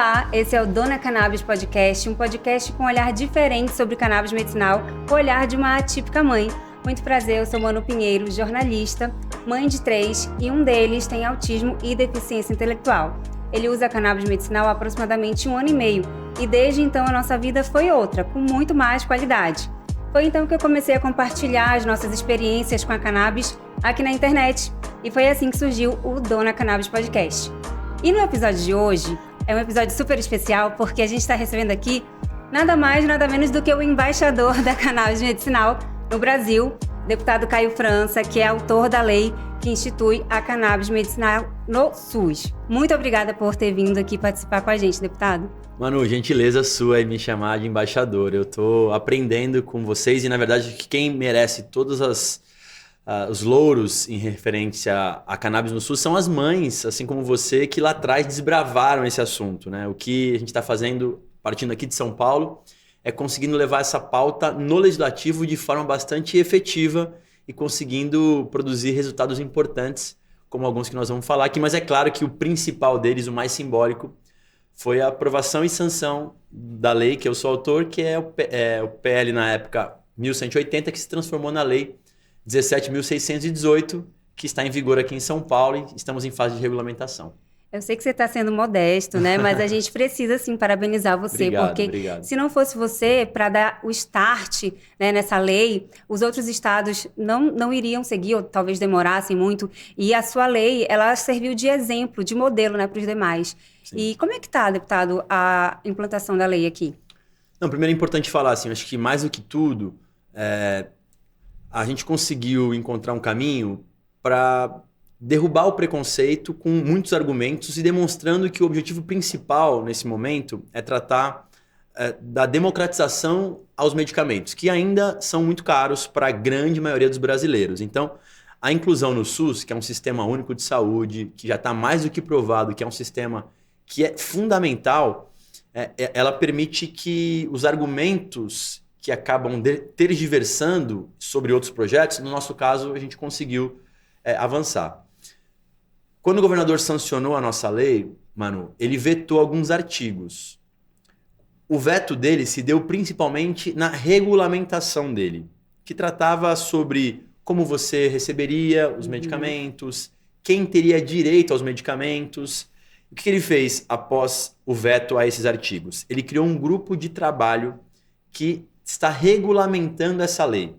Olá, esse é o Dona Cannabis Podcast, um podcast com um olhar diferente sobre cannabis medicinal, o olhar de uma atípica mãe. Muito prazer, eu sou Manu Pinheiro, jornalista, mãe de 3 e um deles tem autismo e deficiência intelectual. Ele usa cannabis medicinal há aproximadamente 1 ano e meio e desde então a nossa vida foi outra, com muito mais qualidade. Foi então que eu comecei a compartilhar as nossas experiências com a cannabis aqui na internet e foi assim que surgiu o Dona Cannabis Podcast. E no episódio de hoje, é um episódio super especial porque a gente está recebendo aqui nada mais, nada menos do que o embaixador da cannabis medicinal no Brasil, deputado Caio França, que é autor da lei que institui a cannabis medicinal no SUS. Muito obrigada por ter vindo aqui participar com a gente, deputado. Manu, gentileza sua em me chamar de embaixador. Eu estou aprendendo com vocês e, na verdade, quem merece todos os louros em referência à cannabis no SUS são as mães, assim como você, que lá atrás desbravaram esse assunto, né? O que a gente está fazendo, partindo aqui de São Paulo, é conseguindo levar essa pauta no legislativo de forma bastante efetiva e conseguindo produzir resultados importantes, como alguns que nós vamos falar aqui, mas é claro que o principal deles, o mais simbólico, foi a aprovação e sanção da lei que eu sou autor, que é o PL na época 1180, que se transformou na lei 17.618, que está em vigor aqui em São Paulo e estamos em fase de regulamentação. Eu sei que você está sendo modesto, né? Mas a gente precisa, sim, parabenizar você. Obrigado. Se não fosse você, para dar o start, né, nessa lei, os outros estados não iriam seguir, ou talvez demorassem muito. E a sua lei, ela serviu de exemplo, de modelo, né, para os demais. Sim. E como é que está, deputado, a implantação da lei aqui? Não, primeiro é importante falar, assim, acho que mais do que tudo, a gente conseguiu encontrar um caminho para derrubar o preconceito com muitos argumentos e demonstrando que o objetivo principal nesse momento é tratar da democratização aos medicamentos, que ainda são muito caros para a grande maioria dos brasileiros. Então, a inclusão no SUS, que é um sistema único de saúde, que já está mais do que provado, que é um sistema que é fundamental, ela permite que os argumentos que acabam tergiversando sobre outros projetos, no nosso caso, a gente conseguiu avançar. Quando o governador sancionou a nossa lei, Manu, ele vetou alguns artigos. O veto dele se deu principalmente na regulamentação dele, que tratava sobre como você receberia os medicamentos, quem teria direito aos medicamentos. O que ele fez após o veto a esses artigos? Ele criou um grupo de trabalho que está regulamentando essa lei.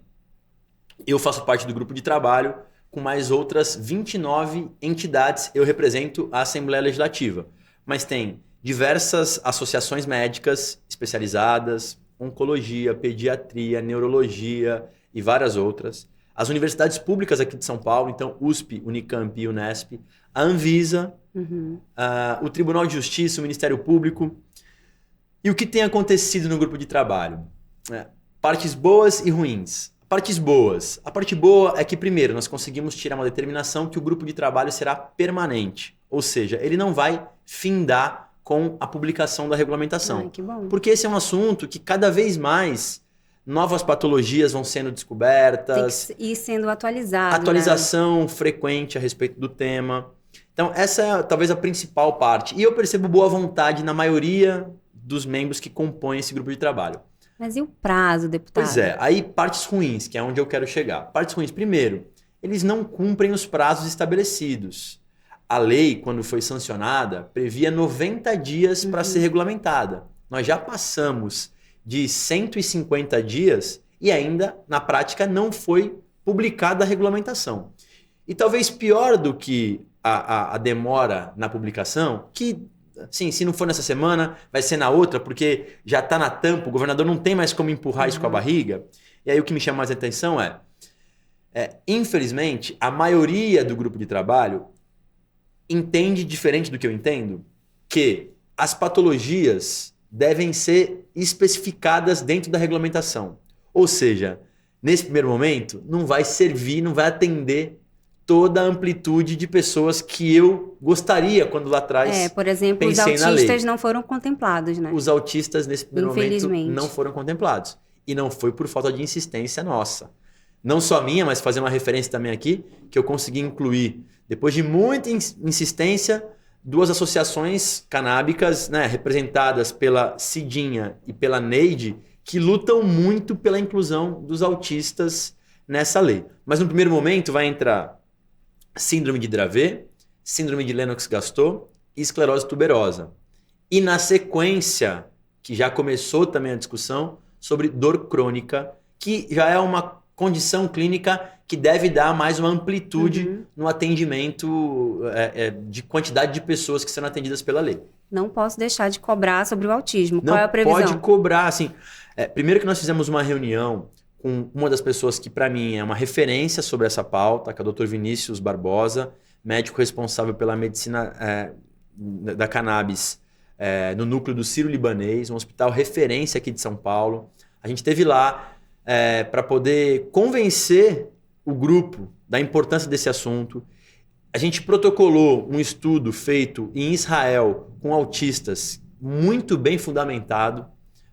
Eu faço parte do grupo de trabalho com mais outras 29 entidades. Eu represento a Assembleia Legislativa, mas tem diversas associações médicas especializadas, oncologia, pediatria, neurologia e várias outras. As universidades públicas aqui de São Paulo, então USP, Unicamp e Unesp, a Anvisa, o Tribunal de Justiça, o Ministério Público. E o que tem acontecido no grupo de trabalho? Partes boas e ruins. Partes boas. A parte boa é que, primeiro, nós conseguimos tirar uma determinação que o grupo de trabalho será permanente. Ou seja, ele não vai findar com a publicação da regulamentação. Ai, que bom. Porque esse é um assunto que cada vez mais novas patologias vão sendo descobertas. E sendo atualizado. Atualização frequente a respeito do tema. Então, essa é talvez a principal parte. E eu percebo boa vontade na maioria dos membros que compõem esse grupo de trabalho. Mas e o prazo, deputado? Pois é, aí partes ruins, que é onde eu quero chegar. Partes ruins, primeiro, eles não cumprem os prazos estabelecidos. A lei, quando foi sancionada, previa 90 dias para ser regulamentada. Nós já passamos de 150 dias e ainda, na prática, não foi publicada a regulamentação. E talvez pior do que a demora na publicação, que sim, se não for nessa semana, vai ser na outra, porque já está na tampa, o governador não tem mais como empurrar isso com a barriga. E aí o que me chama mais a atenção infelizmente, a maioria do grupo de trabalho entende, diferente do que eu entendo, que as patologias devem ser especificadas dentro da regulamentação. Ou seja, nesse primeiro momento, não vai servir, não vai atender toda a amplitude de pessoas que eu gostaria quando lá atrás por exemplo, os autistas não foram contemplados, né? Os autistas nesse primeiro momento não foram contemplados. E não foi por falta de insistência nossa. Não só minha, mas fazer uma referência também aqui, que eu consegui incluir, depois de muita insistência, duas associações canábicas, né, representadas pela Cidinha e pela Neide, que lutam muito pela inclusão dos autistas nessa lei. Mas no primeiro momento vai entrar síndrome de Dravet, síndrome de Lennox-Gastaut e esclerose tuberosa. E na sequência, que já começou também a discussão, sobre dor crônica, que já é uma condição clínica que deve dar mais uma amplitude no atendimento de quantidade de pessoas que serão atendidas pela lei. Não posso deixar de cobrar sobre o autismo. Não Qual é a previsão? pode cobrar, assim. Primeiro que nós fizemos uma reunião com uma das pessoas que, para mim, é uma referência sobre essa pauta, que é o Dr. Vinícius Barbosa, médico responsável pela medicina da cannabis no núcleo do Sírio-Libanês, um hospital referência aqui de São Paulo. A gente esteve lá para poder convencer o grupo da importância desse assunto. A gente protocolou um estudo feito em Israel com autistas muito bem fundamentado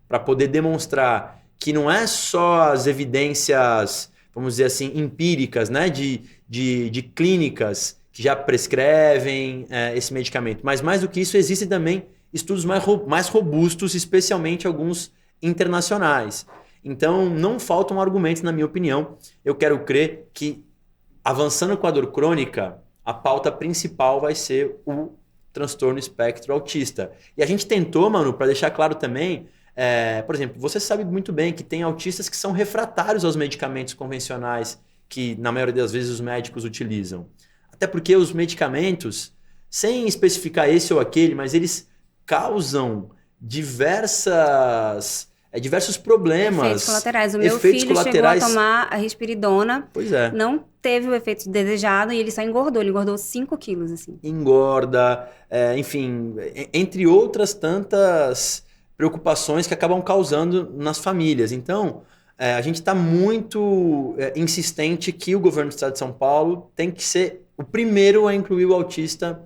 para poder demonstrar que não é só as evidências, vamos dizer assim, empíricas, né, de clínicas que já prescrevem esse medicamento, mas mais do que isso, existem também estudos mais robustos, especialmente alguns internacionais. Então, não faltam argumentos, na minha opinião. Eu quero crer que, avançando com a dor crônica, a pauta principal vai ser o transtorno espectro autista. E a gente tentou, Manu, para deixar claro também, por exemplo, você sabe muito bem que tem autistas que são refratários aos medicamentos convencionais que, na maioria das vezes, os médicos utilizam. Até porque os medicamentos, sem especificar esse ou aquele, mas eles causam diversos problemas. Efeitos colaterais. O meu filho chegou a tomar a risperidona. Pois é. Não teve o efeito desejado e ele só engordou. Ele engordou 5 quilos, assim. Engorda, enfim, entre outras tantas preocupações que acabam causando nas famílias. Então, a gente está muito insistente que o governo do estado de São Paulo tem que ser o primeiro a incluir o autista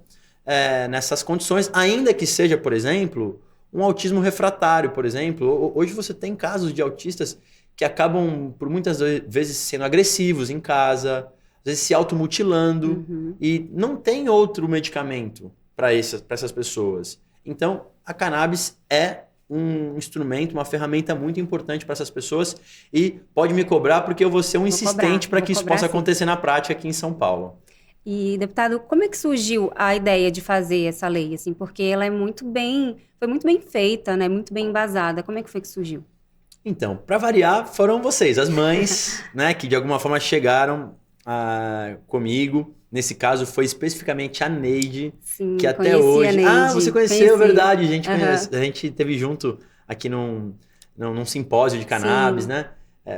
nessas condições, ainda que seja, por exemplo, um autismo refratário, por exemplo. Hoje você tem casos de autistas que acabam, por muitas vezes, sendo agressivos em casa, às vezes se automutilando, e não tem outro medicamento para essas pessoas. Então, a cannabis é um instrumento, uma ferramenta muito importante para essas pessoas, e pode me cobrar porque eu vou ser um insistente para que isso possa acontecer na prática aqui em São Paulo. E, deputado, como é que surgiu a ideia de fazer essa lei? Assim, porque ela foi muito bem feita, né? Muito bem embasada. Como é que foi que surgiu? Então, para variar, foram vocês, as mães, né, que de alguma forma chegaram comigo. Nesse caso, foi especificamente a Neide, que até hoje... A Neide, você conheceu, verdade, a gente esteve junto aqui num simpósio de cannabis, né?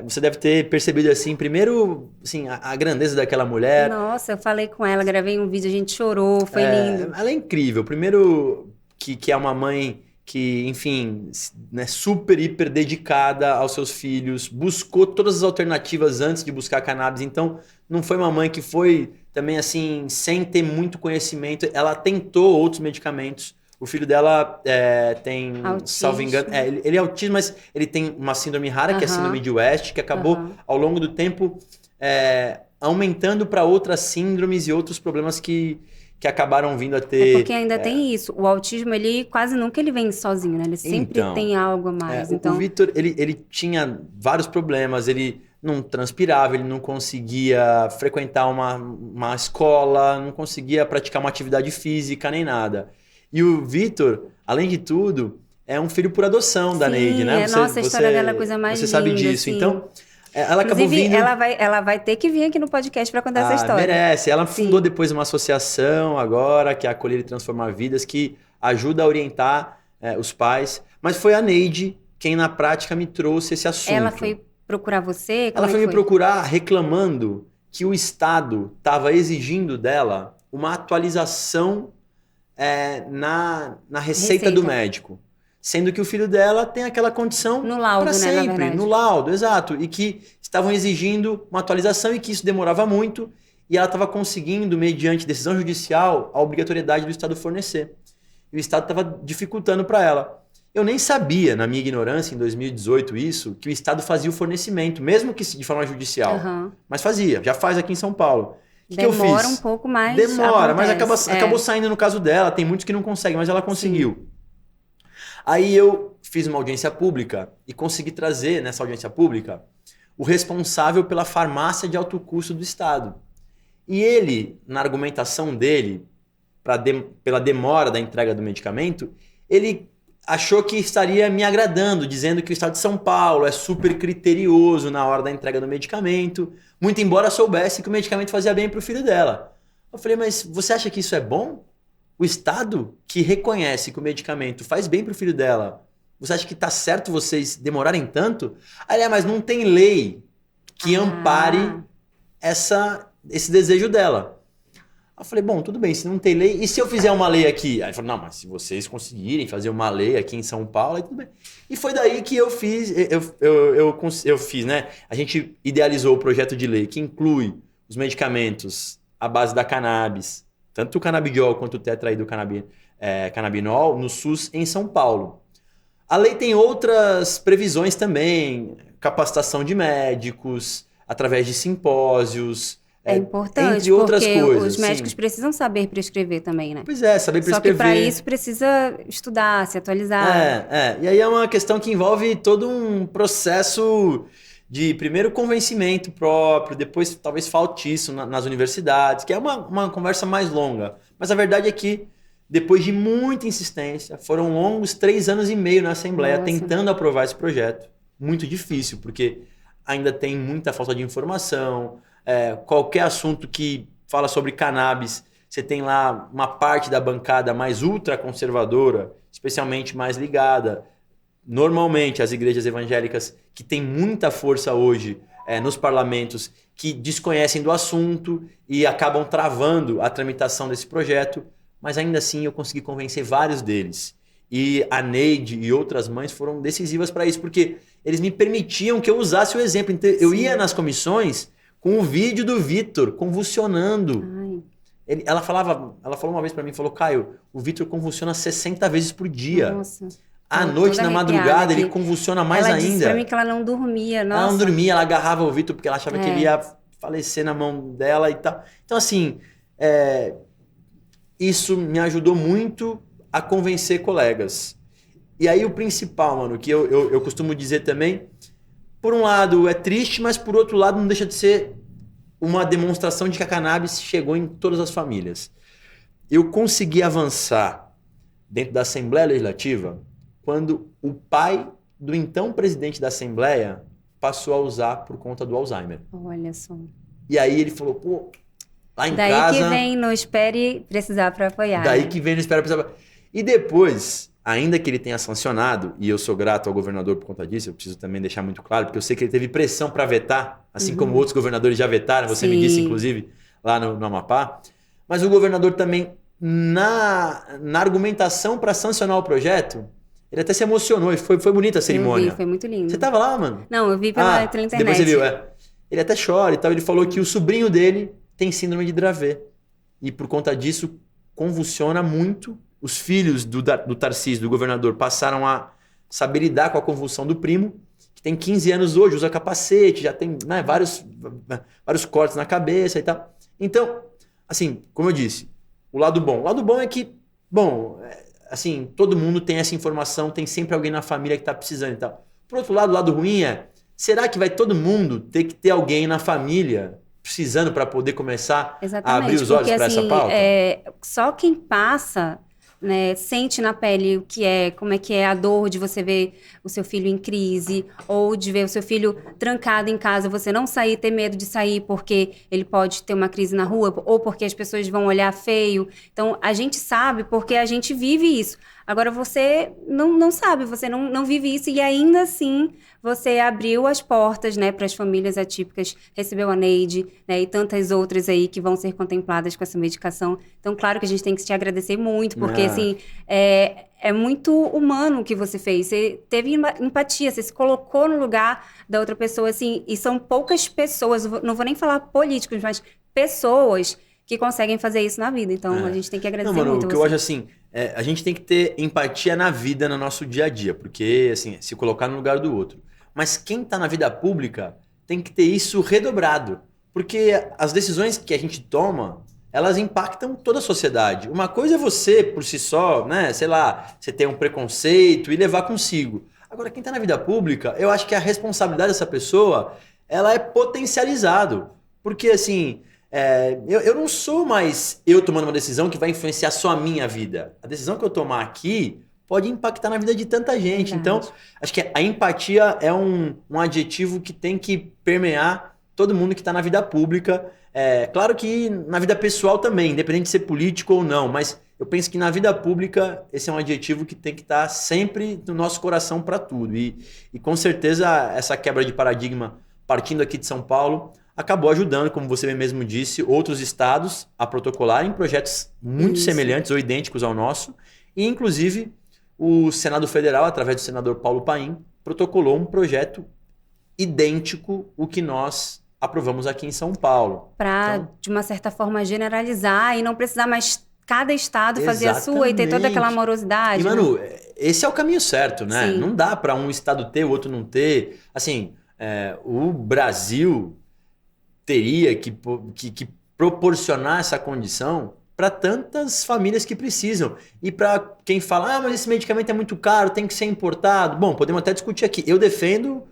Você deve ter percebido, assim, primeiro, assim, a grandeza daquela mulher. Nossa, eu falei com ela, gravei um vídeo, a gente chorou, foi lindo. Ela é incrível. Primeiro, que é uma mãe que, enfim, né, super, hiper dedicada aos seus filhos, buscou todas as alternativas antes de buscar cannabis. Então, não foi uma mãe que foi também, assim, sem ter muito conhecimento. Ela tentou outros medicamentos. O filho dela tem, salvo engano, ele é autista, mas ele tem uma síndrome rara, que é a síndrome de West, que acabou, ao longo do tempo, aumentando para outras síndromes e outros problemas que acabaram vindo a ter... porque ainda tem isso. O autismo, ele quase nunca vem sozinho, né? Ele sempre tem algo a mais. O Vitor, ele tinha vários problemas. Ele não transpirava, ele não conseguia frequentar uma escola, não conseguia praticar uma atividade física, nem nada. E o Vitor, além de tudo, é um filho por adoção da Neide, né? Nossa, a história dela é a coisa mais linda. Você sabe disso. Assim. Então, ela acabou vindo... ela vai ter que vir aqui no podcast para contar essa história. Merece. Ela fundou depois uma associação agora, que é Acolher e Transformar Vidas, que ajuda a orientar os pais. Mas foi a Neide quem, na prática, me trouxe esse assunto. Ela foi procurar você? Ela foi me procurar reclamando que o Estado estava exigindo dela uma atualização na receita do médico. Sendo que o filho dela tem aquela condição no laudo, para sempre. Né, na verdade. No laudo, exato. E que estavam exigindo uma atualização e que isso demorava muito. E ela estava conseguindo, mediante decisão judicial, a obrigatoriedade do Estado fornecer. E o Estado estava dificultando para ela. Eu nem sabia, na minha ignorância, em 2018, isso, que o Estado fazia o fornecimento, mesmo que de forma judicial. Mas fazia, já faz aqui em São Paulo. que eu fiz? Demora um pouco mais. Demora, mas acontece. acabou saindo no caso dela. Tem muitos que não conseguem, mas ela conseguiu. Aí eu fiz uma audiência pública e consegui trazer nessa audiência pública o responsável pela farmácia de alto custo do Estado. E ele, na argumentação dele, pela demora da entrega do medicamento, ele achou que estaria me agradando, dizendo que o Estado de São Paulo é super criterioso na hora da entrega do medicamento, muito embora soubesse que o medicamento fazia bem para o filho dela. Eu falei, mas você acha que isso é bom? O Estado que reconhece que o medicamento faz bem para o filho dela, você acha que está certo vocês demorarem tanto? Aí, mas não tem lei que ampare esse desejo dela. Eu falei, bom, tudo bem, se não tem lei, e se eu fizer uma lei aqui? Aí ele falou, não, mas se vocês conseguirem fazer uma lei aqui em São Paulo, aí tudo bem. E foi daí que eu fiz, eu fiz, né? A gente idealizou o projeto de lei que inclui os medicamentos à base da cannabis, tanto o canabidiol quanto o tetraidrocannabinol, no SUS em São Paulo. A lei tem outras previsões também, capacitação de médicos, através de simpósios, É importante, entre outras porque coisas, os médicos precisam saber prescrever também, né? Pois é, saber prescrever. Só que para isso precisa estudar, se atualizar. E aí é uma questão que envolve todo um processo de primeiro convencimento próprio, depois talvez falte isso nas universidades, que é uma conversa mais longa. Mas a verdade é que, depois de muita insistência, foram longos 3 anos e meio na Assembleia tentando aprovar esse projeto. Muito difícil, porque ainda tem muita falta de informação. Qualquer assunto que fala sobre cannabis, você tem lá uma parte da bancada mais ultraconservadora, especialmente mais ligada, normalmente, às igrejas evangélicas, que tem muita força hoje nos parlamentos, que desconhecem do assunto e acabam travando a tramitação desse projeto, mas ainda assim eu consegui convencer vários deles. E a Neide e outras mães foram decisivas para isso, porque eles me permitiam que eu usasse o exemplo. Então, eu ia nas comissões com o vídeo do Vitor convulsionando. Ela falou uma vez para mim, falou, Caio, o Vitor convulsiona 60 vezes por dia. Nossa. À noite, na madrugada, ele convulsiona mais ainda. Ela disse pra mim que ela não dormia. Nossa. Ela não dormia, ela agarrava o Vitor porque ela achava que ele ia falecer na mão dela e tal. Então, assim, isso me ajudou muito a convencer colegas. E aí o principal, mano, que eu costumo dizer também, por um lado é triste, mas por outro lado não deixa de ser uma demonstração de que a cannabis chegou em todas as famílias. Eu consegui avançar dentro da Assembleia Legislativa quando o pai do então presidente da Assembleia passou a usar por conta do Alzheimer. Olha só. E aí ele falou, pô, lá em daí casa... Daí que vem, não espere precisar para apoiar. Daí que vem, não espere precisar... E depois, ainda que ele tenha sancionado, e eu sou grato ao governador por conta disso, eu preciso também deixar muito claro, porque eu sei que ele teve pressão para vetar, assim como outros governadores já vetaram, você me disse, inclusive, lá no Amapá. Mas o governador também, na argumentação para sancionar o projeto, ele até se emocionou e foi bonita a cerimônia. Eu vi, foi muito lindo. Você tava lá, mano? Não, eu vi pela internet. Depois você viu, Ele até chora e tal. Ele falou que o sobrinho dele tem síndrome de Dravet. E por conta disso, convulsiona muito. Os filhos do Tarcísio, do governador, passaram a saber lidar com a convulsão do primo, que tem 15 anos hoje, usa capacete, já tem vários cortes na cabeça e tal. Então, assim, como eu disse, o lado bom. O lado bom é que, assim, todo mundo tem essa informação, tem sempre alguém na família que está precisando e tal. Por outro lado, o lado ruim será que vai todo mundo ter que ter alguém na família precisando para poder começar a abrir os olhos para essa pauta? Só quem passa, né, sente na pele como é que é a dor de você ver o seu filho em crise, ou de ver o seu filho trancado em casa, você não sair, ter medo de sair porque ele pode ter uma crise na rua, ou porque as pessoas vão olhar feio. Então, a gente sabe porque a gente vive isso. Agora, você não sabe, você não vive isso, e ainda assim você abriu as portas, né, para as famílias atípicas, recebeu a Neide, né, e tantas outras aí que vão ser contempladas com essa medicação. Então, claro que a gente tem que te agradecer muito, porque assim, é muito humano o que você fez. Você teve empatia, você se colocou no lugar da outra pessoa, assim, e são poucas pessoas, não vou nem falar políticos, mas pessoas que conseguem fazer isso na vida. Então, a gente tem que agradecer muito. O que eu acho assim, a gente tem que ter empatia na vida, no nosso dia a dia, porque, assim, se colocar no lugar do outro. Mas quem está na vida pública tem que ter isso redobrado, Porque as decisões que a gente toma, elas impactam toda a sociedade. Uma coisa é você, por si só, né? Sei lá, você ter um preconceito e levar consigo. Agora, quem está na vida pública, eu acho que a responsabilidade dessa pessoa, ela é potencializado. Porque, assim, eu não sou mais eu tomando uma decisão que vai influenciar só a minha vida. A decisão que eu tomar aqui pode impactar na vida de tanta gente. Verdade. Então, acho que a empatia é um adjetivo que tem que permear todo mundo que está na vida pública. Claro que na vida pessoal também, independente de ser político ou não, mas eu penso que na vida pública esse é um adjetivo que tem que estar sempre no nosso coração para tudo. E com certeza essa quebra de paradigma partindo aqui de São Paulo acabou ajudando, como você mesmo disse, outros estados a protocolarem projetos muito semelhantes ou idênticos ao nosso. E inclusive o Senado Federal, através do senador Paulo Paim, protocolou um projeto idêntico ao que nós aprovamos aqui em São Paulo. Para, Então, de uma certa forma, generalizar e não precisar mais cada estado fazer a sua e ter toda aquela amorosidade. E, Manu, esse é o caminho certo, né? Sim. Não dá para um estado ter, o outro não ter. Assim, o Brasil teria que proporcionar essa condição para tantas famílias que precisam. E para quem fala, mas esse medicamento é muito caro, tem que ser importado. Bom, podemos até discutir aqui. Eu defendo,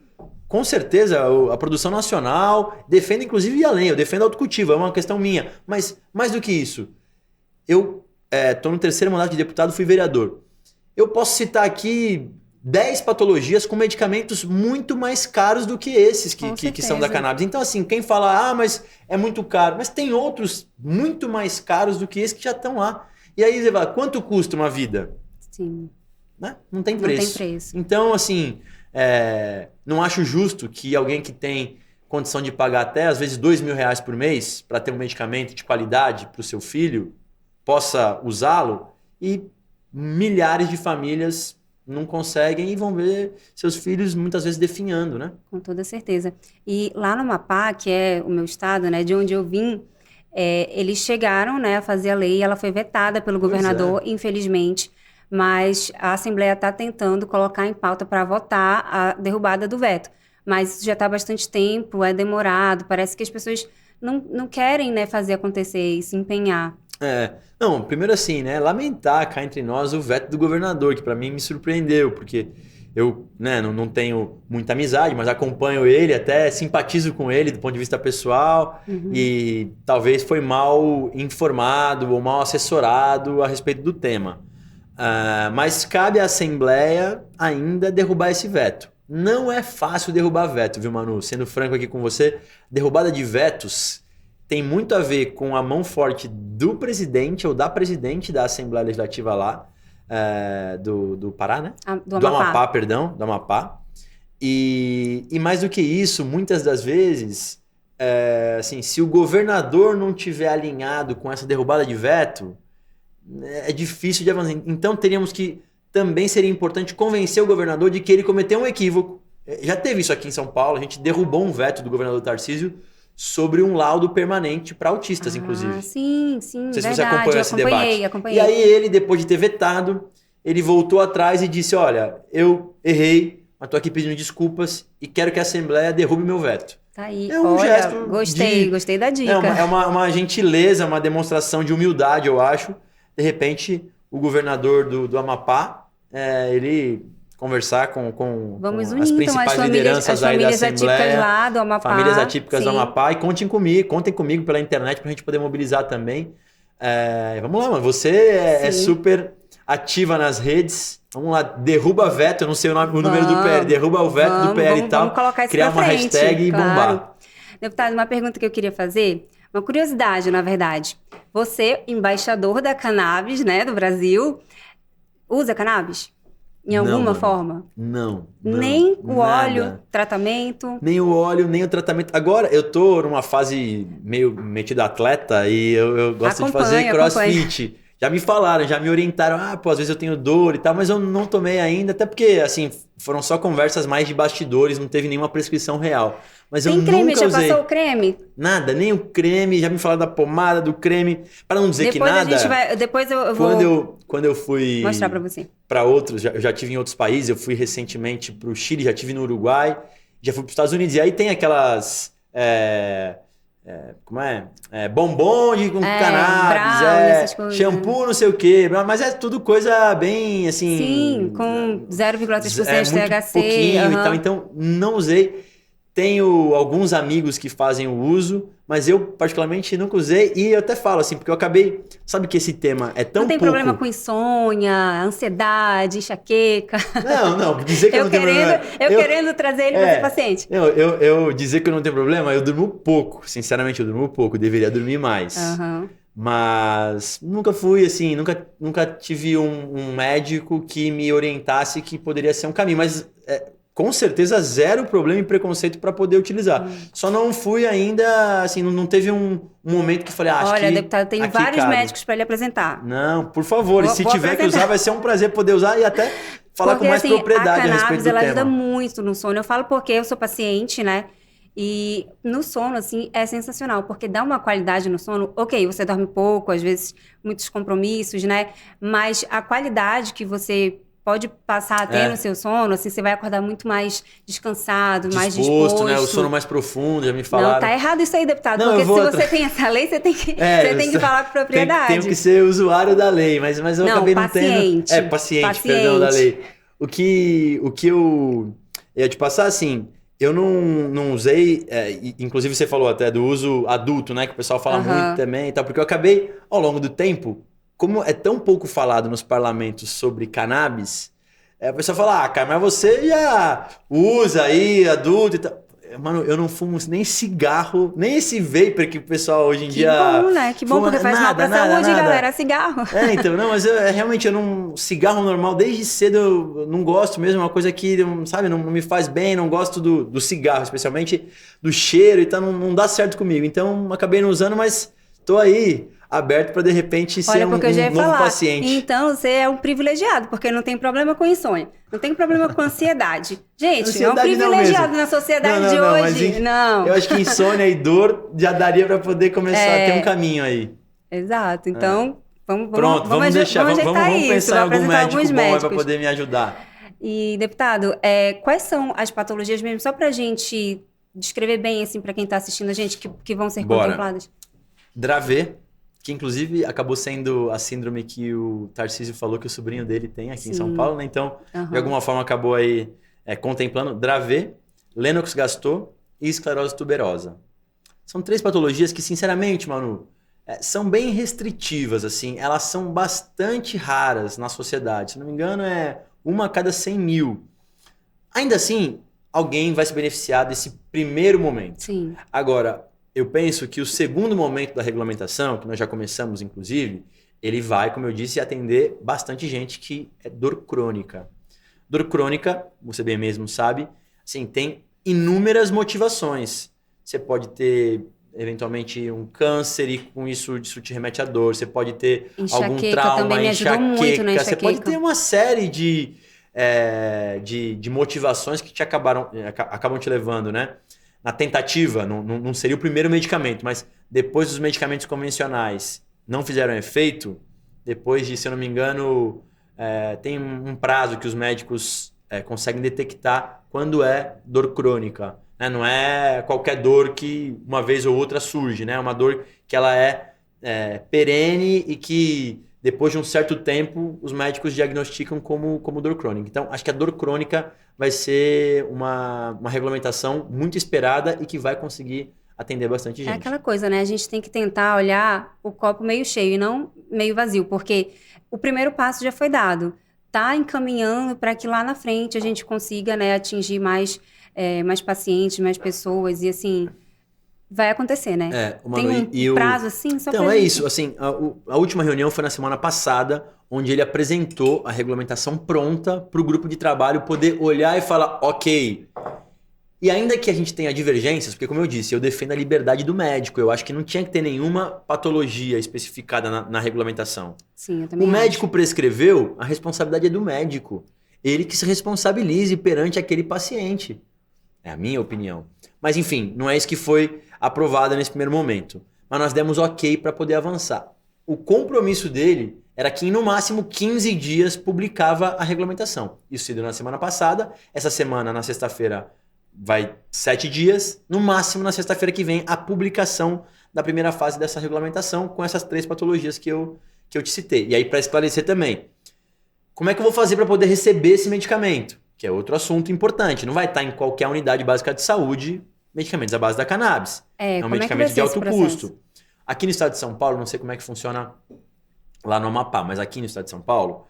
com certeza, a produção nacional, defendo inclusive ir além, eu defendo autocultivo, é uma questão minha. Mas mais do que isso, eu estou no 3º mandato de deputado, fui vereador. Eu posso citar aqui 10 patologias com medicamentos muito mais caros do que esses que são da cannabis. Então, assim, quem fala, mas é muito caro, mas tem outros muito mais caros do que esses que já estão lá. E aí você fala, quanto custa uma vida? Sim. Né? Não tem preço. Não tem preço. Então, assim, não acho justo que alguém que tem condição de pagar até, às vezes, R$2.000 por mês para ter um medicamento de qualidade para o seu filho, possa usá-lo e milhares de famílias não conseguem e vão ver seus filhos muitas vezes definhando, né? Com toda certeza. E lá no Amapá, que é o meu estado, né, de onde eu vim, eles chegaram, né, a fazer a lei, ela foi vetada pelo governador, infelizmente, mas a Assembleia está tentando colocar em pauta para votar a derrubada do veto. Mas isso já está há bastante tempo, é demorado, parece que as pessoas não querem, né, fazer acontecer e se empenhar. Não, primeiro assim, né, lamentar cá entre nós o veto do governador, que para mim me surpreendeu, porque eu, né, não tenho muita amizade, mas acompanho ele, até simpatizo com ele do ponto de vista pessoal, e talvez foi mal informado ou mal assessorado a respeito do tema. Mas cabe à Assembleia ainda derrubar esse veto. Não é fácil derrubar veto, viu, Manu? Sendo franco aqui com você, derrubada de vetos tem muito a ver com a mão forte do presidente ou da presidente da Assembleia Legislativa lá, do Pará, né? Do Amapá, perdão, do Amapá. E mais do que isso, muitas das vezes, assim, se o governador não tiver alinhado com essa derrubada de veto, é difícil de avançar. Então teríamos que, também seria importante convencer o governador de que ele cometeu um equívoco. Já teve isso aqui em São Paulo, a gente derrubou um veto do governador Tarcísio sobre um laudo permanente para autistas, inclusive. Sim, Não sei verdade, se você acompanhou esse debate. Acompanhei. E aí ele, depois de ter vetado, ele voltou atrás e disse, olha, eu errei, mas estou aqui pedindo desculpas e quero que a Assembleia derrube meu veto. Tá aí. É um gesto Gostei da dica. É uma gentileza, uma demonstração de humildade, eu acho. De repente, o governador do Amapá, ele conversar com as principais lideranças aí da Assembleia, lá do Amapá, famílias atípicas do Amapá, e contem comigo pela internet para a gente poder mobilizar também. Vamos lá, mano, você é super ativa nas redes. Vamos lá, derruba veto, eu não sei o número do PL, derruba o veto do PL e tal, vamos colocar isso criar uma frente, hashtag e bombar. Deputado, uma pergunta que eu queria fazer, uma curiosidade, na verdade. Você, embaixador da cannabis, né, do Brasil, usa cannabis? Em alguma forma? Não. Nem o nada. óleo, tratamento? Nem o óleo, nem o tratamento. Agora, eu tô numa fase meio metido atleta e eu gosto de fazer crossfit. Já me falaram, já me orientaram. Às vezes eu tenho dor e tal, mas eu não tomei ainda. Até porque, assim, foram só conversas mais de bastidores, não teve nenhuma prescrição real. Mas tem eu creme? nunca usei. Já passou o creme? Nada, nem o creme. Já me falaram da pomada, do creme. Para não dizer depois que nada... Depois eu vou... Quando eu fui... mostrar para você. Para outros, eu já tive em outros países. Eu fui recentemente para o Chile, já tive no Uruguai. Já fui para os Estados Unidos. E aí tem aquelas... como é? Bombom com cannabis, brownie, essas coisas. shampoo, não sei o quê. Mas é tudo coisa bem, assim... Sim, com 0,3% de THC. Pouquinho e tal. Então, não usei. Tenho alguns amigos que fazem o uso, mas eu particularmente nunca usei. E eu até falo assim, porque eu acabei... Sabe que esse tema é tão pouco... Não tem problema com insônia, ansiedade, enxaqueca. Não, dizer que eu não tenho problema... Eu querendo trazer ele para ser paciente. Eu dizer que eu não tenho problema, eu durmo pouco. Sinceramente, eu durmo pouco. Deveria dormir mais. Uhum. Mas nunca fui assim, nunca tive um médico que me orientasse que poderia ser um caminho. Mas... com certeza, zero problema e preconceito para poder utilizar. Só não fui ainda, assim, não teve um momento que falei, acho que... Olha, deputado, tenho vários médicos para lhe apresentar. Não, por favor, se tiver que usar, vai ser um prazer poder usar e até falar com mais propriedade a respeito do tema. A cannabis, ela ajuda muito no sono. Eu falo porque eu sou paciente, né? E no sono, assim, é sensacional, porque dá uma qualidade no sono. Ok, você dorme pouco, às vezes muitos compromissos, né? Mas a qualidade que você pode passar a ter no seu sono, assim, você vai acordar muito mais descansado, mais disposto. Né? O sono mais profundo, já me falaram. Não, tá errado isso aí, deputado, porque se você tem essa lei, você tem que, falar com propriedade. Tenho que ser usuário da lei, mas eu acabei não tendo... Paciente, perdão, da lei. O que eu ia te passar, assim, eu não usei, inclusive você falou até do uso adulto, né, que o pessoal fala muito também e tal, porque eu acabei, ao longo do tempo, como é tão pouco falado nos parlamentos sobre cannabis, a pessoa fala, cara, mas você já usa aí, adulto e tal. Mano, eu não fumo nem cigarro, nem esse vapor que o pessoal hoje em dia... Que bom, né? Que bom, porque faz mal pra saúde, galera, cigarro. Então, não, mas realmente, cigarro normal, desde cedo eu não gosto mesmo, é uma coisa que, sabe, não me faz bem, não gosto do cigarro, especialmente do cheiro e tal, não dá certo comigo. Então, acabei não usando, mas tô aí... aberto para de repente ser um novo paciente. Então você é um privilegiado, porque não tem problema com insônia, não tem problema com ansiedade. Gente, é um privilegiado na sociedade de hoje. Não. Eu acho que insônia e dor já daria para poder começar a ter um caminho aí. Exato. Então, vamos pensar em algum médico bom para poder me ajudar. E, deputado, quais são as patologias mesmo, só para a gente descrever bem, assim, para quem está assistindo a gente, que vão ser contempladas? Dravet, que inclusive acabou sendo a síndrome que o Tarcísio falou que o sobrinho dele tem aqui em São Paulo, né? Então, de alguma forma acabou aí contemplando Dravet, Lennox-Gastaut e esclerose tuberosa. São 3 patologias que, sinceramente, Manu, são bem restritivas, assim. Elas são bastante raras na sociedade. Se não me engano, é 1 a cada 100 mil. Ainda assim, alguém vai se beneficiar desse primeiro momento. Sim. Agora... eu penso que o segundo momento da regulamentação, que nós já começamos, inclusive, ele vai, como eu disse, atender bastante gente que é dor crônica. Dor crônica, você bem mesmo sabe, assim, tem inúmeras motivações. Você pode ter, eventualmente, um câncer e com isso te remete à dor. Você pode ter algum trauma, enxaqueca. Você pode ter uma série de motivações que acabam te levando, né? Na tentativa, não seria o primeiro medicamento, mas depois dos medicamentos convencionais não fizeram efeito, depois de, se eu não me engano, tem um prazo que os médicos conseguem detectar quando é dor crônica. Né? Não é qualquer dor que uma vez ou outra surge, né? É uma dor que ela é perene e que depois de um certo tempo os médicos diagnosticam como dor crônica. Então, acho que a dor crônica vai ser uma regulamentação muito esperada e que vai conseguir atender bastante gente. É aquela coisa, né? A gente tem que tentar olhar o copo meio cheio e não meio vazio, porque o primeiro passo já foi dado. Tá encaminhando para que lá na frente a gente consiga, né, atingir mais pacientes, mais pessoas e assim... vai acontecer, né? Manu, tem um prazo assim? Só então, isso. Assim, a última reunião foi na semana passada, onde ele apresentou a regulamentação pronta para o grupo de trabalho poder olhar e falar, ok. E ainda que a gente tenha divergências, porque como eu disse, eu defendo a liberdade do médico. Eu acho que não tinha que ter nenhuma patologia especificada na regulamentação. Sim, eu também acho. O médico prescreveu, a responsabilidade é do médico. Ele que se responsabilize perante aquele paciente. É a minha opinião. Mas enfim, não é isso que foi aprovado nesse primeiro momento. Mas nós demos ok para poder avançar. O compromisso dele era que em no máximo 15 dias publicava a regulamentação. Isso se deu na semana passada. Essa semana, na sexta-feira, vai 7 dias, no máximo na sexta-feira que vem, a publicação da primeira fase dessa regulamentação com essas 3 patologias que eu te citei. E aí, para esclarecer também, como é que eu vou fazer para poder receber esse medicamento? Que é outro assunto importante. Não vai estar em qualquer unidade básica de saúde medicamentos à base da cannabis. É um medicamento de alto custo. Aqui no estado de São Paulo, não sei como é que funciona lá no Amapá, mas aqui no estado de São Paulo,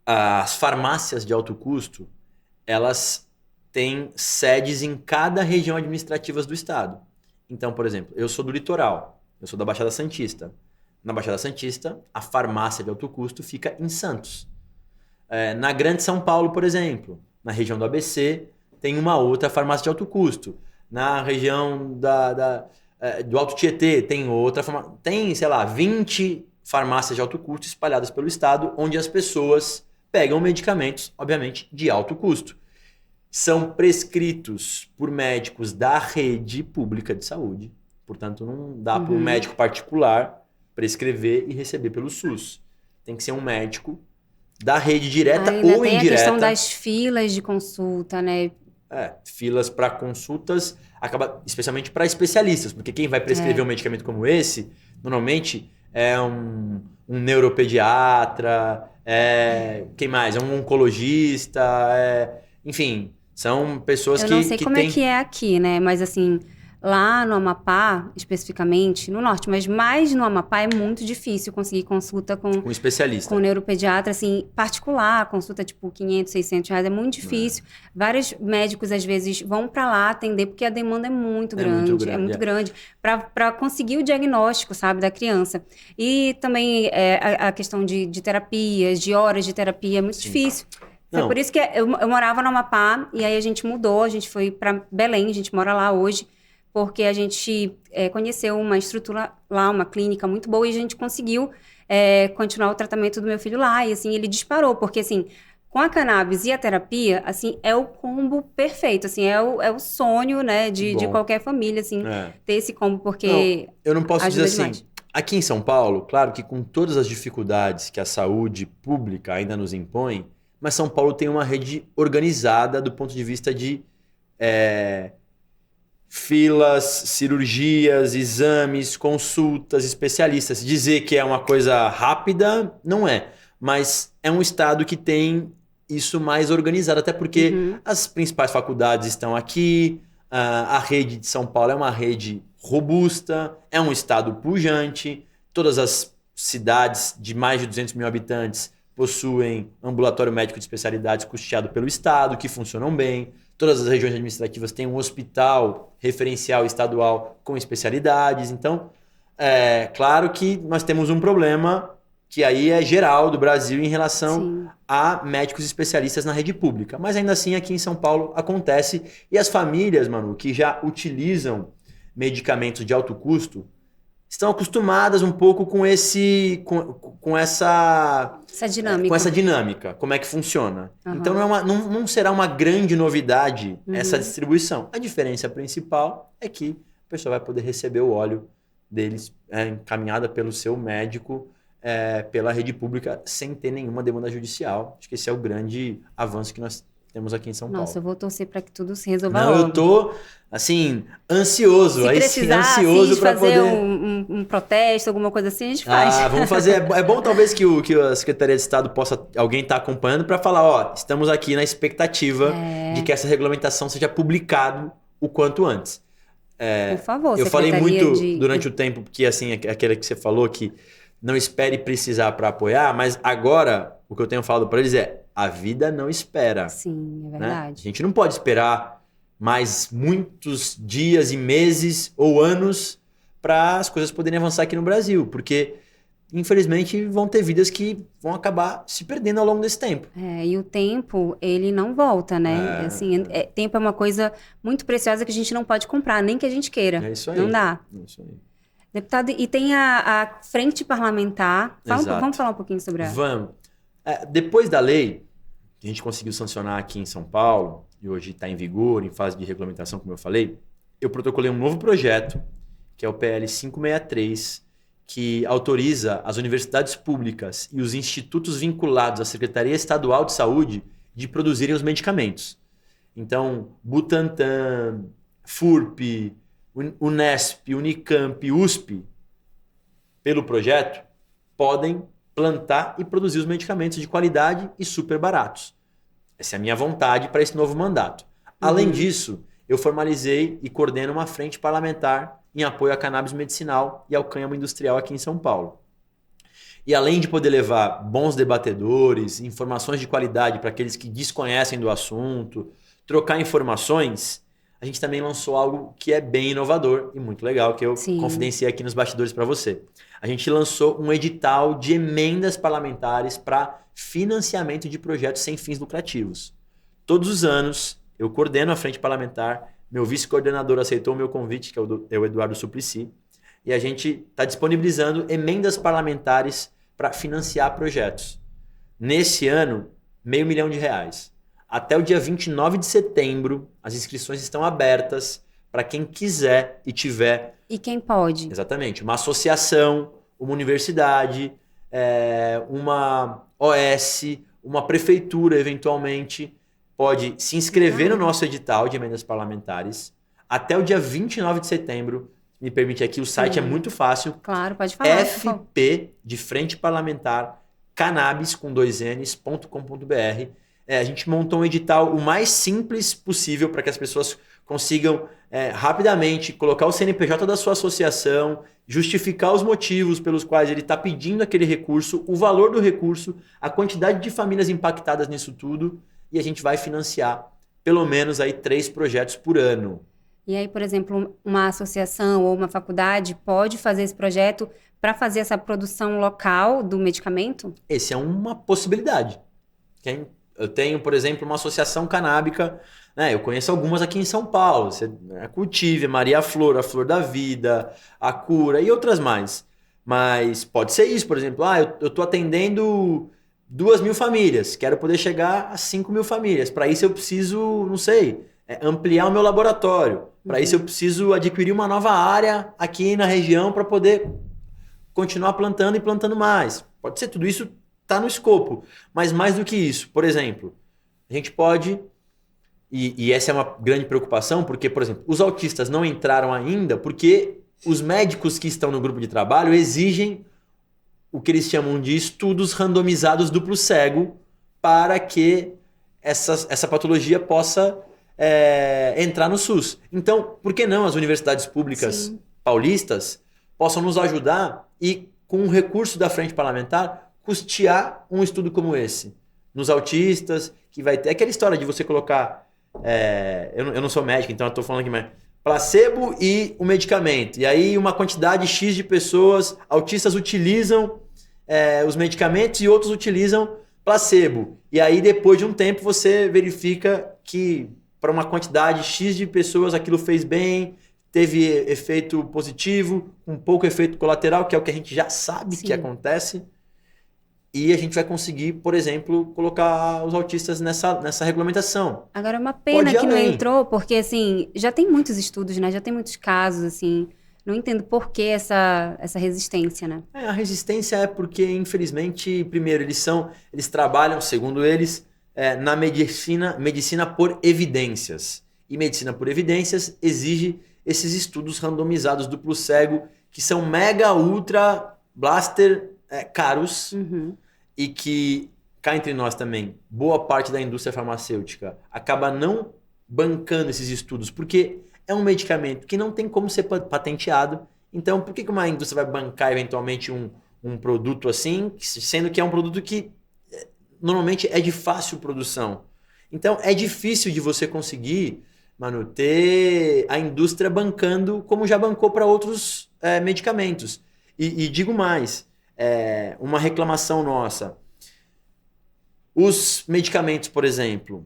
as farmácias de alto custo, elas têm sedes em cada região administrativa do estado. Então, por exemplo, eu sou do litoral, eu sou da Baixada Santista. Na Baixada Santista, a farmácia de alto custo fica em Santos. Na Grande São Paulo, por exemplo, na região do ABC, tem uma outra farmácia de alto custo. Na região do Alto Tietê, tem outra farmácia. Tem, sei lá, 20 farmácias de alto custo espalhadas pelo estado, onde as pessoas pegam medicamentos, obviamente, de alto custo. São prescritos por médicos da rede pública de saúde. Portanto, não dá para um médico particular prescrever e receber pelo SUS. Tem que ser um médico da rede direta ainda ou tem indireta. A questão das filas de consulta, né? Filas para consultas, especialmente para especialistas, porque quem vai prescrever um medicamento como esse, normalmente é um neuropediatra, quem mais? É um oncologista, enfim, são pessoas que Eu não sei como têm... é que é aqui, né? Mas assim, lá no Amapá, especificamente, no norte, mas mais no Amapá é muito difícil conseguir consulta com um especialista. Com neuropediatra, assim, particular, consulta tipo 500, 600 reais, é muito difícil. Vários médicos, às vezes, vão para lá atender, porque a demanda é muito grande, para conseguir o diagnóstico, sabe, da criança. E também a questão de terapias, de horas de terapia, é muito difícil. Foi por isso que eu morava no Amapá, e aí a gente mudou, a gente foi para Belém, a gente mora lá hoje, porque a gente conheceu uma estrutura lá, uma clínica muito boa, e a gente conseguiu continuar o tratamento do meu filho lá, e assim, ele disparou, porque assim, com a cannabis e a terapia, assim, é o combo perfeito, assim, é o sonho, né, de qualquer família, assim, ter esse combo, porque eu não posso dizer assim, demais. Aqui em São Paulo, claro que com todas as dificuldades que a saúde pública ainda nos impõe, mas São Paulo tem uma rede organizada do ponto de vista de filas, cirurgias, exames, consultas, especialistas. Dizer que é uma coisa rápida, não é. Mas é um estado que tem isso mais organizado, até porque as principais faculdades estão aqui, a rede de São Paulo é uma rede robusta, é um estado pujante, todas as cidades de mais de 200 mil habitantes possuem ambulatório médico de especialidades custeado pelo estado, que funcionam bem. Todas as regiões administrativas têm um hospital referencial estadual com especialidades. Então, claro que nós temos um problema que aí é geral do Brasil em relação a médicos especialistas na rede pública. Mas ainda assim, aqui em São Paulo acontece. E as famílias, Manu, que já utilizam medicamentos de alto custo, estão acostumadas um pouco com essa dinâmica. Com essa dinâmica, como é que funciona. Então não será uma grande novidade essa distribuição. A diferença principal é que a pessoa vai poder receber o óleo deles encaminhada pelo seu médico, pela rede pública, sem ter nenhuma demanda judicial. Acho que esse é o grande avanço que nós temos aqui em São Paulo. Nossa, eu vou torcer para que tudo se resolva logo. logo. Eu tô, assim, ansioso. Se precisar, ansioso para fazer poder... um protesto, alguma coisa assim, a gente faz. Vamos fazer. É bom talvez que a Secretaria de Estado alguém tá acompanhando para falar, estamos aqui na expectativa de que essa regulamentação seja publicada o quanto antes. Por favor, eu falei muito durante o tempo, porque assim, aquele que você falou que não espere precisar para apoiar, mas agora o que eu tenho falado para eles a vida não espera. Sim, é verdade. Né? A gente não pode esperar mais muitos dias e meses ou anos para as coisas poderem avançar aqui no Brasil, porque infelizmente vão ter vidas que vão acabar se perdendo ao longo desse tempo. E o tempo, ele não volta, né? Tempo é uma coisa muito preciosa que a gente não pode comprar, nem que a gente queira. É isso aí. Não dá. É isso aí. Deputado, e tem a frente parlamentar. Vamos falar um pouquinho sobre ela. Vamos. Depois da lei, que a gente conseguiu sancionar aqui em São Paulo, e hoje está em vigor, em fase de regulamentação, como eu falei, eu protocolei um novo projeto, que é o PL 563, que autoriza as universidades públicas e os institutos vinculados à Secretaria Estadual de Saúde de produzirem os medicamentos. Então, Butantan, FURP, Unesp, Unicamp, USP, pelo projeto, podem plantar e produzir os medicamentos de qualidade e super baratos. Essa é a minha vontade para esse novo mandato. Além disso, eu formalizei e coordeno uma frente parlamentar em apoio à cannabis medicinal e ao cânhamo industrial aqui em São Paulo. E além de poder levar bons debatedores, informações de qualidade para aqueles que desconhecem do assunto, trocar informações, a gente também lançou algo que é bem inovador e muito legal, que eu confidenciei aqui nos bastidores para você. A gente lançou um edital de emendas parlamentares para financiamento de projetos sem fins lucrativos. Todos os anos, eu coordeno a frente parlamentar, meu vice-coordenador aceitou o meu convite, que é o Eduardo Suplicy, e a gente está disponibilizando emendas parlamentares para financiar projetos. Nesse ano, R$500 mil. Até o dia 29 de setembro, as inscrições estão abertas para quem quiser e tiver... E quem pode. Exatamente. Uma associação, uma universidade, uma OS, uma prefeitura, eventualmente, pode se inscrever no nosso edital de emendas parlamentares até o dia 29 de setembro. Me permite aqui, o site é muito fácil. Claro, pode falar. FP, de Frente Parlamentar, cannabis, com 2ns.com.br. A gente montou um edital o mais simples possível para que as pessoas consigam rapidamente colocar o CNPJ da sua associação, justificar os motivos pelos quais ele está pedindo aquele recurso, o valor do recurso, a quantidade de famílias impactadas nisso tudo, e a gente vai financiar pelo menos aí 3 projetos por ano. E aí, por exemplo, uma associação ou uma faculdade pode fazer esse projeto para fazer essa produção local do medicamento? Essa é uma possibilidade. Eu tenho, por exemplo, uma associação canábica, né? Eu conheço algumas aqui em São Paulo. A Cultive, a Maria Flor, a Flor da Vida, a Cura e outras mais. Mas pode ser isso, por exemplo. Eu estou atendendo 2.000 famílias, quero poder chegar a 5.000 famílias. Para isso eu preciso, não sei, ampliar o meu laboratório. Para isso eu preciso adquirir uma nova área aqui na região para poder continuar plantando e plantando mais. Pode ser, tudo isso está no escopo. Mas mais do que isso, por exemplo, a gente pode, e essa é uma grande preocupação, porque, por exemplo, os autistas não entraram ainda porque os médicos que estão no grupo de trabalho exigem o que eles chamam de estudos randomizados duplo cego para que essa patologia possa entrar no SUS. Então, por que não as universidades públicas paulistas possam nos ajudar e, com o recurso da frente parlamentar, custear um estudo como esse? Nos autistas, que vai ter aquela história de você colocar... eu não sou médico, então eu estou falando aqui, mas placebo e o medicamento. E aí uma quantidade X de pessoas, autistas, utilizam os medicamentos e outros utilizam placebo. E aí depois de um tempo você verifica que para uma quantidade X de pessoas aquilo fez bem, teve efeito positivo, um pouco efeito colateral, que é o que a gente já sabe que acontece. E a gente vai conseguir, por exemplo, colocar os autistas nessa regulamentação. Agora, é uma pena que não entrou, porque assim, já tem muitos estudos, né? Já tem muitos casos, assim. Não entendo por que essa resistência, né? A resistência é porque, infelizmente, primeiro, eles trabalham, segundo eles, na medicina por evidências. E medicina por evidências exige esses estudos randomizados duplo cego, que são mega, ultra, blaster caros, e que, cá entre nós também, boa parte da indústria farmacêutica acaba não bancando esses estudos, porque é um medicamento que não tem como ser patenteado. Então, por que uma indústria vai bancar eventualmente um produto assim, sendo que é um produto que normalmente é de fácil produção? Então, é difícil de você conseguir, Manu, ter a indústria bancando como já bancou para outros medicamentos. E digo mais, uma reclamação nossa. Os medicamentos, por exemplo,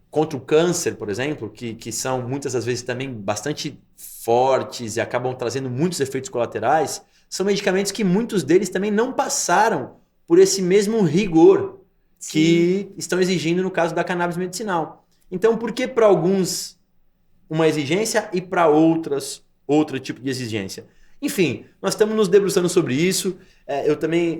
contra o câncer, por exemplo, que são muitas das vezes também bastante fortes e acabam trazendo muitos efeitos colaterais, são medicamentos que muitos deles também não passaram por esse mesmo rigor que estão exigindo no caso da cannabis medicinal. Então, por que para alguns uma exigência e para outras outro tipo de exigência? Enfim, nós estamos nos debruçando sobre isso. Eu também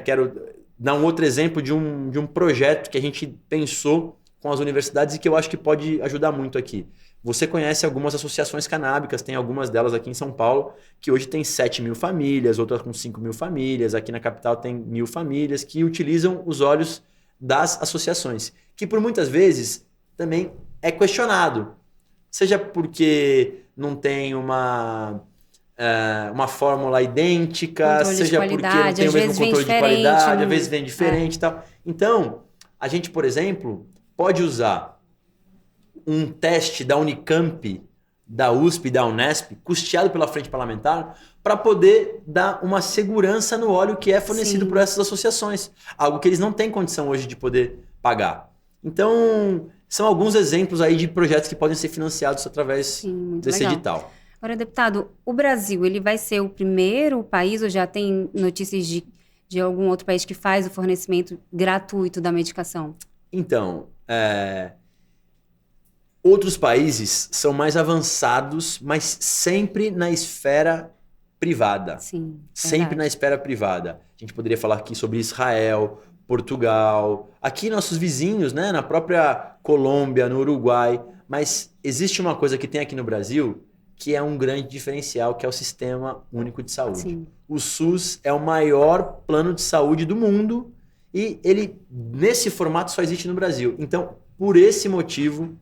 quero dar um outro exemplo de um projeto que a gente pensou com as universidades e que eu acho que pode ajudar muito aqui. Você conhece algumas associações canábicas, tem algumas delas aqui em São Paulo, que hoje tem 7.000 famílias, outras com 5.000 famílias, aqui na capital tem 1.000 famílias, que utilizam os óleos das associações, que por muitas vezes também é questionado. Seja porque não tem uma fórmula idêntica, Controle de seja porque não qualidade, tem o às mesmo vezes vem controle de diferente, qualidade, não- às vezes vem diferente e tal. Então, a gente, por exemplo, pode usar um teste da Unicamp, da USP, da Unesp, custeado pela Frente Parlamentar, para poder dar uma segurança no óleo que é fornecido Sim. por essas associações. Algo que eles não têm condição hoje de poder pagar. Então, são alguns exemplos aí de projetos que podem ser financiados através Sim, muito desse legal. edital. Agora, deputado, o Brasil, ele vai ser o primeiro país, ou já tem notícias de algum outro país que faz o fornecimento gratuito da medicação? Então, outros países são mais avançados, mas sempre na esfera privada. Sim, Sempre verdade. na esfera privada. A gente poderia falar aqui sobre Israel, Portugal, aqui nossos vizinhos, né? Na própria Colômbia, no Uruguai. Mas existe uma coisa que tem aqui no Brasil que é um grande diferencial, que é o Sistema Único de Saúde. Sim. O SUS é o maior plano de saúde do mundo e ele, nesse formato, só existe no Brasil. Então, por esse motivo,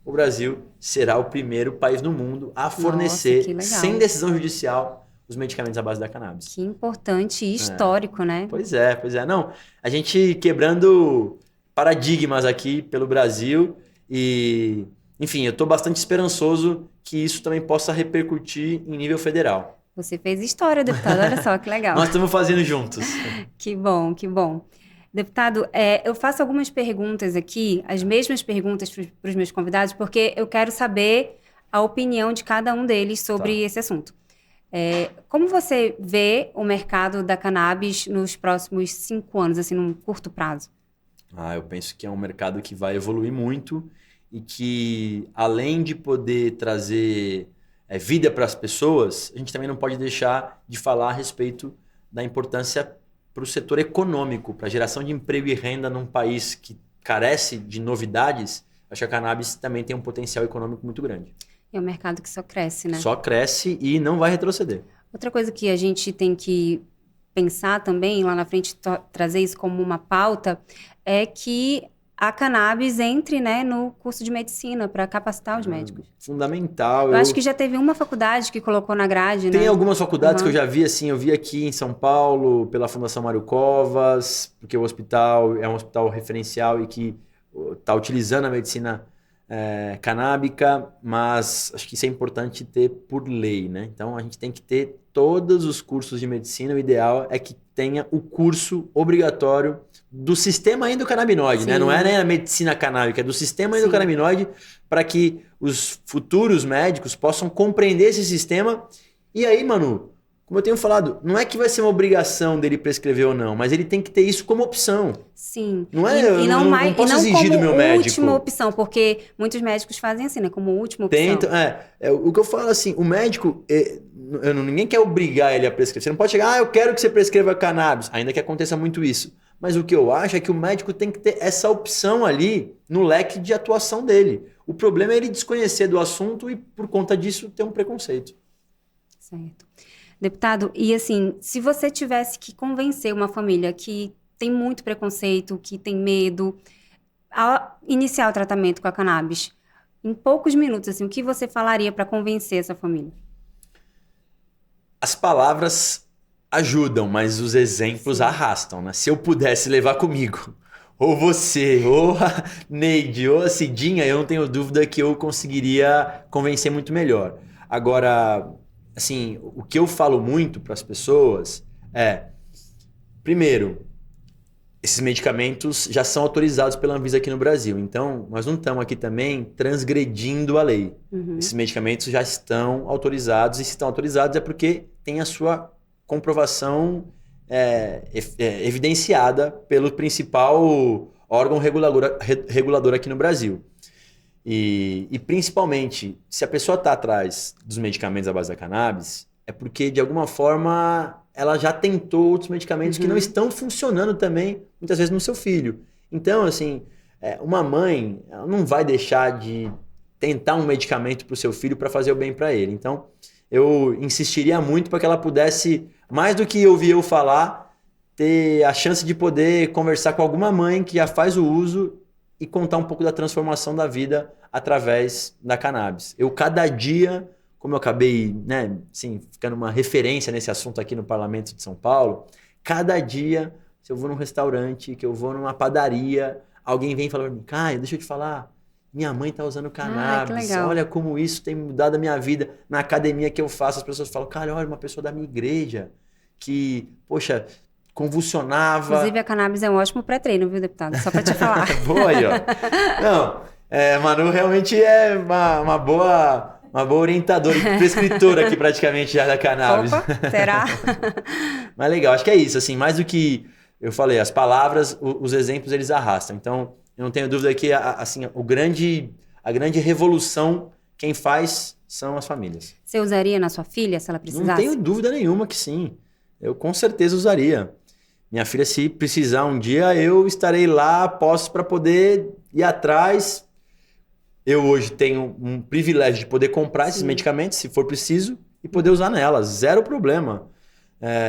o Brasil será o primeiro país no mundo a fornecer, que legal. sem decisão judicial, os medicamentos à base da cannabis. Que importante e histórico, né? Pois é. Não, a gente quebrando paradigmas aqui pelo Brasil e, enfim, eu estou bastante esperançoso que isso também possa repercutir em nível federal. Você fez história, deputado. Olha só que legal. Nós estamos fazendo juntos. Que bom, que bom. Deputado, eu faço algumas perguntas aqui, as mesmas perguntas para os meus convidados, porque eu quero saber a opinião de cada um deles sobre esse assunto. Como você vê o mercado da cannabis nos próximos 5 anos, assim, num curto prazo? Eu penso que é um mercado que vai evoluir muito e que, além de poder trazer vida para as pessoas, a gente também não pode deixar de falar a respeito da importância para o setor econômico, para a geração de emprego e renda num país que carece de novidades. Acho que a cannabis também tem um potencial econômico muito grande. É um mercado que só cresce, né? Só cresce e não vai retroceder. Outra coisa que a gente tem que pensar também, lá na frente, trazer isso como uma pauta, é que a cannabis entre, né, no curso de medicina para capacitar os médicos. Fundamental. Eu acho que já teve uma faculdade que colocou na grade, né? Tem algumas faculdades que eu já vi, assim, eu vi aqui em São Paulo, pela Fundação Mário Covas, porque o hospital é um hospital referencial e que está utilizando a medicina canábica, mas acho que isso é importante ter por lei, né? Então a gente tem que ter todos os cursos de medicina, o ideal é que tenha o curso obrigatório do sistema endocannabinoide, né? Não é nem a medicina canábica, é do sistema endocannabinoide, para que os futuros médicos possam compreender esse sistema. E aí, Manu, como eu tenho falado, não é que vai ser uma obrigação dele prescrever ou não, mas ele tem que ter isso como opção. Sim. Não é, não posso exigir do meu médico. Última opção, porque muitos médicos fazem assim, né? Como última opção. O que eu falo assim, o médico, ninguém quer obrigar ele a prescrever. Você não pode chegar, eu quero que você prescreva cannabis, ainda que aconteça muito isso. Mas o que eu acho é que o médico tem que ter essa opção ali no leque de atuação dele. O problema é ele desconhecer do assunto e, por conta disso, ter um preconceito. Certo. Deputado, e assim, se você tivesse que convencer uma família que tem muito preconceito, que tem medo, a iniciar o tratamento com a cannabis, em poucos minutos, assim, o que você falaria para convencer essa família? As palavras ajudam, mas os exemplos arrastam, né? Se eu pudesse levar comigo, ou você, ou a Neide, ou a Cidinha, eu não tenho dúvida que eu conseguiria convencer muito melhor. Agora, assim, o que eu falo muito para as pessoas é, primeiro, esses medicamentos já são autorizados pela Anvisa aqui no Brasil, então nós não estamos aqui também transgredindo a lei. Esses medicamentos já estão autorizados, e se estão autorizados é porque tem a sua comprovação evidenciada pelo principal órgão regulador aqui no Brasil. E principalmente, se a pessoa está atrás dos medicamentos à base da cannabis, é porque de alguma forma ela já tentou outros medicamentos que não estão funcionando também, muitas vezes, no seu filho. Então, assim, uma mãe, ela não vai deixar de tentar um medicamento para o seu filho para fazer o bem para ele. Então, eu insistiria muito para que ela pudesse, mais do que ouvir eu falar, ter a chance de poder conversar com alguma mãe que já faz o uso e contar um pouco da transformação da vida através da cannabis. Eu, cada dia, como eu acabei, né, assim, ficando uma referência nesse assunto aqui no Parlamento de São Paulo, cada dia, se eu vou num restaurante, que eu vou numa padaria, alguém vem e fala para mim, Caio, deixa eu te falar, minha mãe tá usando cannabis, olha como isso tem mudado a minha vida. Na academia que eu faço, as pessoas falam, cara, olha, uma pessoa da minha igreja que, poxa, convulsionava. Inclusive, a cannabis é um ótimo pré-treino, viu, deputado? Só para te falar. Boa aí, ó. Não, Manu realmente é uma boa orientadora e prescritora aqui praticamente já da cannabis. Opa, será? Mas legal, acho que é isso, assim, mais do que eu falei, as palavras, os exemplos eles arrastam. Então, eu não tenho dúvida que assim, a grande revolução, quem faz são as famílias. Você usaria na sua filha, se ela precisasse? Não tenho dúvida nenhuma que sim. Eu com certeza usaria. Minha filha, se precisar um dia, eu estarei lá, posso para poder ir atrás. Eu hoje tenho um privilégio de poder comprar esses medicamentos, se for preciso, e poder usar nelas. Zero problema.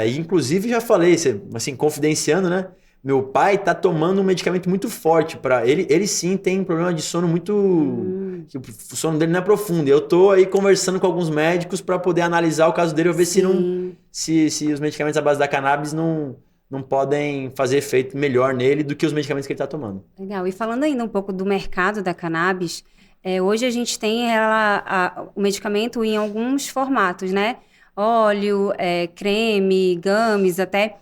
E inclusive, já falei, assim, confidenciando, né? Meu pai tá tomando um medicamento muito forte para ele. Ele sim tem um problema de sono muito... que o sono dele não é profundo. Eu tô aí conversando com alguns médicos para poder analisar o caso dele, ver se os medicamentos à base da cannabis não podem fazer efeito melhor nele do que os medicamentos que ele tá tomando. Legal. E falando ainda um pouco do mercado da cannabis, hoje a gente tem o medicamento em alguns formatos, né? Óleo, creme, gummies até.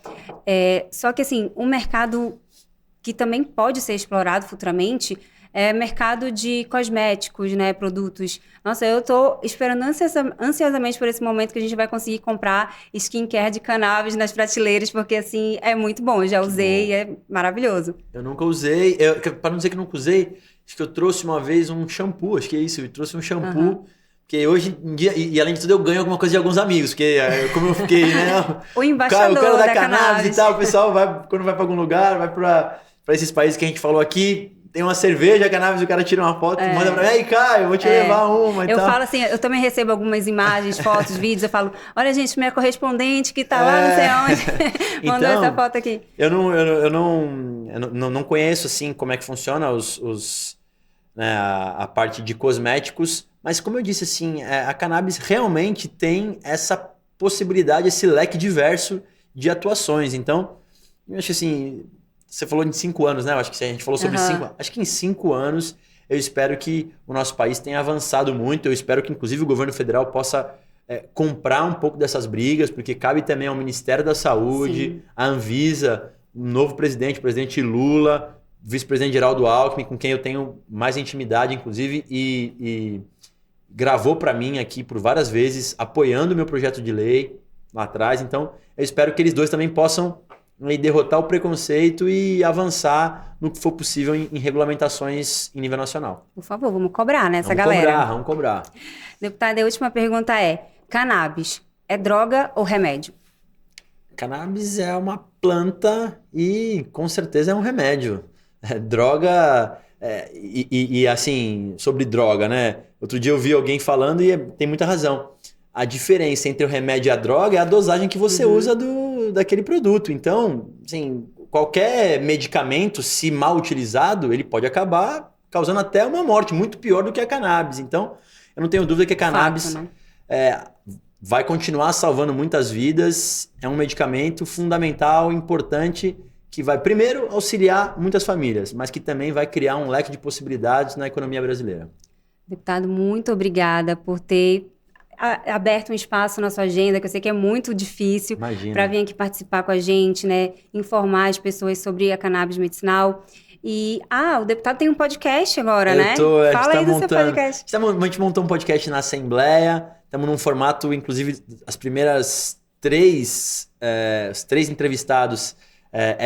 Só que, assim, um mercado que também pode ser explorado futuramente é mercado de cosméticos, né? Produtos. Nossa, eu tô esperando ansiosamente por esse momento que a gente vai conseguir comprar skincare de cannabis nas prateleiras, porque, assim, é muito bom. Eu já usei e é maravilhoso. Eu nunca usei. Para não dizer que nunca usei, acho que eu trouxe uma vez um shampoo. Acho que é isso. Eu trouxe um shampoo. Porque hoje em dia, e além de tudo, eu ganho alguma coisa de alguns amigos, porque como eu fiquei, né? O embaixador o cara da cannabis e tal, o pessoal quando vai para algum lugar, vai para esses países que a gente falou aqui, tem uma cerveja, cannabis, o cara tira uma foto, manda pra mim, aí, Caio, eu vou te levar uma e tal. Eu falo assim, eu também recebo algumas imagens, fotos, vídeos, eu falo, olha, gente, minha correspondente que tá lá não sei onde, mandou essa foto aqui. Eu não conheço, assim, como é que funciona né, a parte de cosméticos, mas como eu disse, assim, a cannabis realmente tem essa possibilidade, esse leque diverso de atuações. Então, eu acho assim, você falou de 5 anos, né? Eu acho que a gente falou sobre 5 anos. Acho que em 5 anos eu espero que o nosso país tenha avançado muito. Eu espero que, inclusive, o governo federal possa comprar um pouco dessas brigas, porque cabe também ao Ministério da Saúde, à Anvisa, o novo presidente, o presidente Lula, vice-presidente Geraldo Alckmin, com quem eu tenho mais intimidade, inclusive, e gravou para mim aqui por várias vezes, apoiando o meu projeto de lei lá atrás. Então, eu espero que eles dois também possam derrotar o preconceito e avançar no que for possível em regulamentações em nível nacional. Por favor, vamos cobrar, né, essa galera? Vamos cobrar. Deputada, a última pergunta cannabis é droga ou remédio? Cannabis é uma planta e com certeza é um remédio. Droga... assim, sobre droga, né? Outro dia eu vi alguém falando e tem muita razão. A diferença entre o remédio e a droga é a dosagem que você usa daquele produto. Então, assim, qualquer medicamento, se mal utilizado, ele pode acabar causando até uma morte, muito pior do que a cannabis. Então, eu não tenho dúvida que a cannabis vai continuar salvando muitas vidas. É um medicamento fundamental, importante, que vai, primeiro, auxiliar muitas famílias, mas que também vai criar um leque de possibilidades na economia brasileira. Deputado, muito obrigada por ter aberto um espaço na sua agenda, que eu sei que é muito difícil, para vir aqui participar com a gente, né? Informar as pessoas sobre a cannabis medicinal. E, o deputado tem um podcast agora, né? Fala aí do seu podcast. A gente montou um podcast na Assembleia, estamos num formato, inclusive, os três entrevistados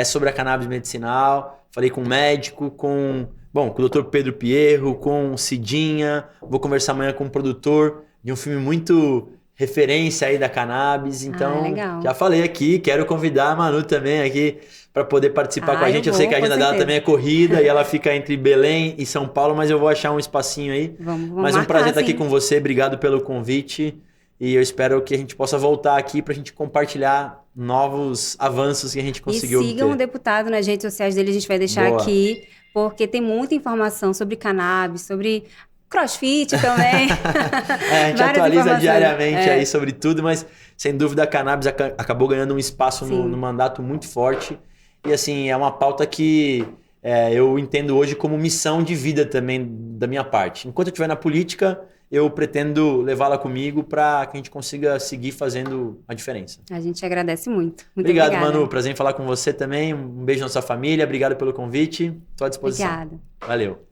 sobre a cannabis medicinal. Falei com um médico, com o Dr. Pedro Pierro, com Cidinha. Vou conversar amanhã com um produtor de um filme muito referência aí da cannabis. Então, legal. já falei aqui, quero convidar a Manu também aqui para poder participar com a gente. Eu sei que a agenda dela também é corrida e ela fica entre Belém e São Paulo, mas eu vou achar um espacinho aí. Vamos mas marcar, um prazer estar aqui sim. com você, obrigado pelo convite. E eu espero que a gente possa voltar aqui para a gente compartilhar novos avanços que a gente conseguiu E sigam obter. o deputado nas redes sociais dele, a gente vai deixar Boa. aqui, porque tem muita informação sobre cannabis, sobre crossfit também. A gente Várias atualiza informações. diariamente aí sobre tudo, mas sem dúvida a cannabis acabou ganhando um espaço no mandato muito forte. E assim, é uma pauta que eu entendo hoje como missão de vida também da minha parte. Enquanto eu estiver na política, eu pretendo levá-la comigo para que a gente consiga seguir fazendo a diferença. A gente agradece muito. Muito Obrigado, obrigada. Manu. Prazer em falar com você também. Um beijo na sua família. Obrigado pelo convite. Estou à disposição. Obrigada. Valeu.